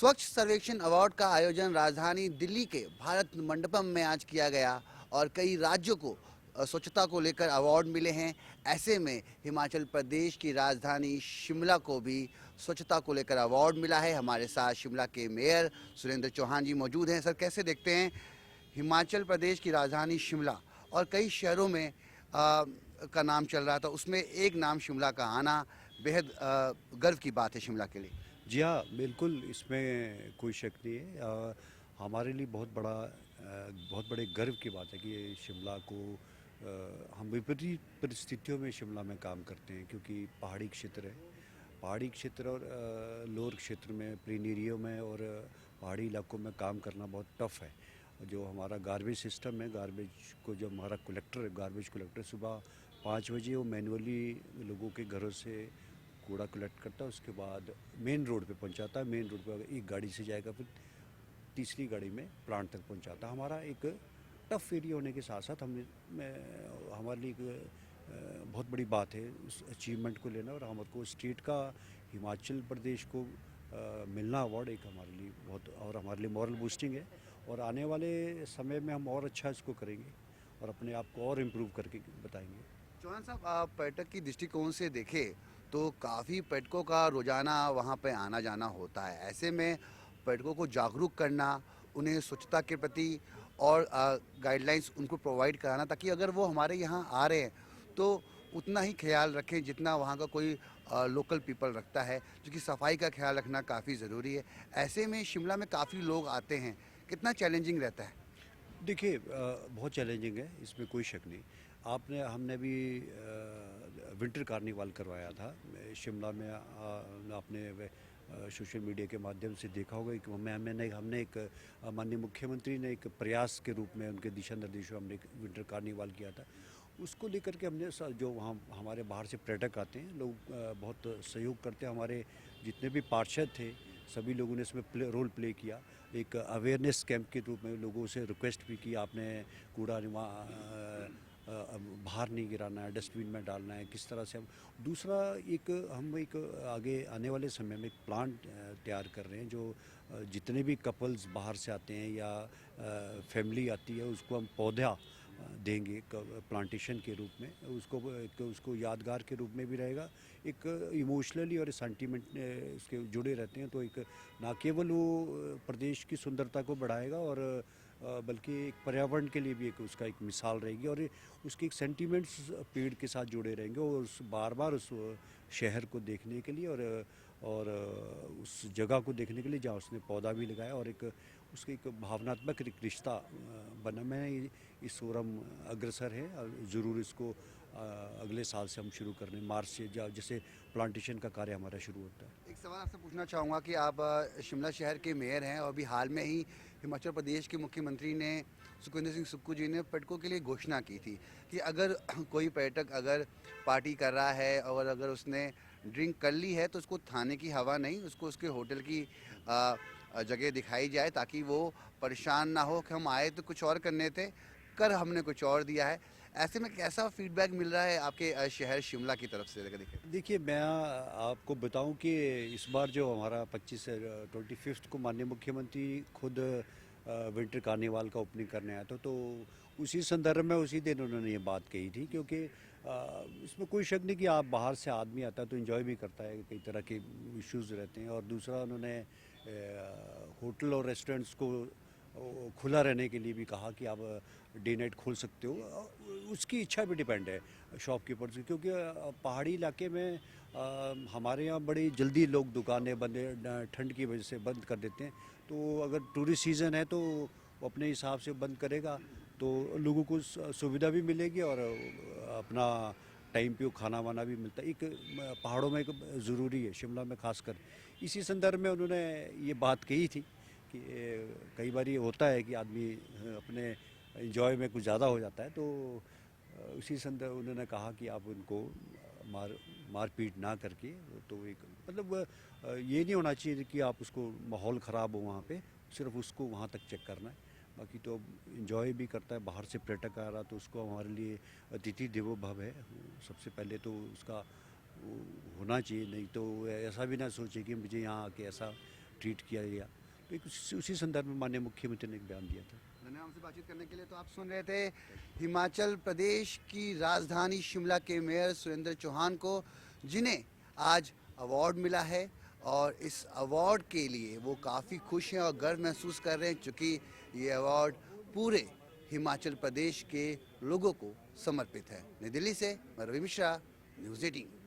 स्वच्छ सर्वेक्षण अवार्ड का आयोजन राजधानी दिल्ली के भारत मंडपम में आज किया गया और कई राज्यों को स्वच्छता को लेकर अवार्ड मिले हैं। ऐसे में हिमाचल प्रदेश की राजधानी शिमला को भी स्वच्छता को लेकर अवार्ड मिला है। हमारे साथ शिमला के मेयर सुरेंद्र चौहान जी मौजूद हैं। सर, कैसे देखते हैं हिमाचल प्रदेश की राजधानी शिमला और कई शहरों में का नाम चल रहा था, उसमें एक नाम शिमला का आना बेहद गर्व की बात है शिमला के लिए। जी हाँ, बिल्कुल इसमें कोई शक नहीं है। हमारे लिए बहुत बड़े गर्व की बात है कि ये शिमला को हम विपरीत परिस्थितियों में शिमला में काम करते हैं, क्योंकि पहाड़ी क्षेत्र है। पहाड़ी क्षेत्र और लोअर क्षेत्र में, प्लेन एरिया में और पहाड़ी इलाकों में काम करना बहुत टफ़ है। जो हमारा गार्बेज सिस्टम है, गार्बेज को जो हमारा कलेक्टर है, गार्बेज कलेक्टर सुबह 5 बजे वो मैनुअली लोगों के घरों से कूड़ा कलेक्ट करता है, उसके बाद मेन रोड पे पहुंचाता है। मेन रोड पे अगर एक गाड़ी से जाएगा, फिर तीसरी गाड़ी में प्लांट तक पहुंचाता है। हमारा एक टफ एरिया होने के साथ साथ हमारे लिए एक बहुत बड़ी बात है उस अचीवमेंट को लेना, और हमारे को स्टेट का हिमाचल प्रदेश को मिलना अवार्ड एक हमारे लिए हमारे लिए मॉरल बूस्टिंग है। और आने वाले समय में हम और अच्छा इसको करेंगे और अपने आप को और इम्प्रूव करके बताएंगे। चौहान साहब, आप पर्यटक की दृष्टिकोण से देखें तो काफ़ी पर्यटकों का रोजाना वहाँ पे आना जाना होता है। ऐसे में पर्यटकों को जागरूक करना, उन्हें स्वच्छता के प्रति और गाइडलाइंस उनको प्रोवाइड कराना, ताकि अगर वो हमारे यहाँ आ रहे हैं तो उतना ही ख्याल रखें जितना वहाँ का कोई लोकल पीपल रखता है, क्योंकि सफाई का ख्याल रखना काफ़ी ज़रूरी है। ऐसे में शिमला में काफ़ी लोग आते हैं, कितना चैलेंजिंग रहता है? देखिए, बहुत चैलेंजिंग है, इसमें कोई शक नहीं। हमने भी विंटर कार्निवाल करवाया था शिमला में। आपने सोशल मीडिया के माध्यम से देखा होगा कि हमने एक माननीय मुख्यमंत्री ने एक प्रयास के रूप में उनके दिशा निर्देशों हमने एक विंटर कार्निवाल किया था। उसको लेकर के जो वहाँ हमारे बाहर से पर्यटक आते हैं, लोग बहुत सहयोग करते हैं। हमारे जितने भी पार्षद थे, सभी लोगों ने इसमें रोल प्ले किया। एक अवेयरनेस कैंप के रूप में लोगों से रिक्वेस्ट भी की, आपने कूड़ा बाहर नहीं गिराना है, डस्टबिन में डालना है, किस तरह से हम एक आगे आने वाले समय में एक प्लांट तैयार कर रहे हैं। जो जितने भी कपल्स बाहर से आते हैं या फैमिली आती है, उसको हम पौधा देंगे प्लांटेशन के रूप में। उसको यादगार के रूप में भी रहेगा, एक इमोशनली और सेंटीमेंट इसके जुड़े रहते हैं। तो एक ना केवल वो प्रदेश की सुंदरता को बढ़ाएगा, और बल्कि एक पर्यावरण के लिए भी उसका एक मिसाल रहेगी, और उसके एक सेंटीमेंट्स पेड़ के साथ जुड़े रहेंगे, और बार बार उस शहर को देखने के लिए और उस जगह को देखने के लिए जहाँ उसने पौधा भी लगाया, और उसके एक भावनात्मक एक रिश्ता बना। मैं इस ओर हम अग्रसर है, ज़रूर इसको अगले साल से हम शुरू करने, मार्च से जैसे प्लांटेशन का कार्य हमारा शुरू होता है। एक सवाल आपसे पूछना चाहूँगा कि आप शिमला शहर के मेयर हैं और अभी हाल में ही हिमाचल प्रदेश के मुख्यमंत्री ने सुखविंदर सिंह सुक्खू जी ने पर्यटकों के लिए घोषणा की थी कि अगर कोई पर्यटक अगर पार्टी कर रहा है और अगर उसने ड्रिंक कर ली है तो उसको थाने की हवा नहीं, उसको उसके होटल की जगह दिखाई जाए, ताकि वो परेशान ना हो कि हम आए तो कुछ और करने थे, कर हमने कुछ और दिया है। ऐसे में कैसा फीडबैक मिल रहा है आपके शहर शिमला की तरफ से? देखिए, देखिए, मैं आपको बताऊं कि इस बार जो हमारा 25 को माननीय मुख्यमंत्री खुद विंटर कार्निवाल का ओपनिंग करने आया था, तो उसी संदर्भ में उसी दिन उन्होंने ये बात कही थी। क्योंकि इसमें कोई शक नहीं कि आप बाहर से आदमी आता है तो एंजॉय भी करता है, कई तरह के इश्यूज़ रहते हैं। और दूसरा, उन्होंने होटल और रेस्टोरेंट्स को खुला रहने के लिए भी कहा कि आप डे नाइट खोल सकते हो। उसकी इच्छा भी डिपेंड है शॉपकीपर्स की, क्योंकि पहाड़ी इलाके में हमारे यहाँ बड़ी जल्दी लोग दुकानें ठंड की वजह से बंद कर देते हैं। तो अगर टूरिस्ट सीज़न है तो वो अपने हिसाब से बंद करेगा, तो लोगों को सुविधा भी मिलेगी और अपना टाइम पे वो खाना वाना भी मिलता है। एक पहाड़ों में एक ज़रूरी है, शिमला में खासकर। इसी संदर्भ में उन्होंने ये बात कही थी कि कई बार ये होता है कि आदमी अपने एंजॉय में कुछ ज़्यादा हो जाता है, तो उसी संदर्भ उन्होंने कहा कि आप उनको मारपीट ना करके, तो एक मतलब ये नहीं होना चाहिए कि आप उसको माहौल ख़राब हो वहाँ पे, सिर्फ उसको वहाँ तक चेक करना है। बाकी तो एंजॉय भी करता है, बाहर से पर्यटक आ रहा तो उसको हमारे लिए अतिथि देवो भव है। सबसे पहले तो उसका वो होना चाहिए, नहीं तो ऐसा भी ना सोचे कि मुझे यहाँ आके ऐसा ट्रीट किया गया। तो एक उसी संदर्भ में माननीय मुख्यमंत्री ने एक बयान दिया था। धन्यवाद हमसे बातचीत करने के लिए। तो आप सुन रहे थे हिमाचल प्रदेश की राजधानी शिमला के मेयर सुरेंद्र चौहान को, जिन्हें आज अवार्ड मिला है और इस अवार्ड के लिए वो काफ़ी खुश हैं और गर्व महसूस कर रहे हैं, क्योंकि ये अवार्ड पूरे हिमाचल प्रदेश के लोगों को समर्पित है। नई दिल्ली से मैं रवि मिश्रा, न्यूज़ 18।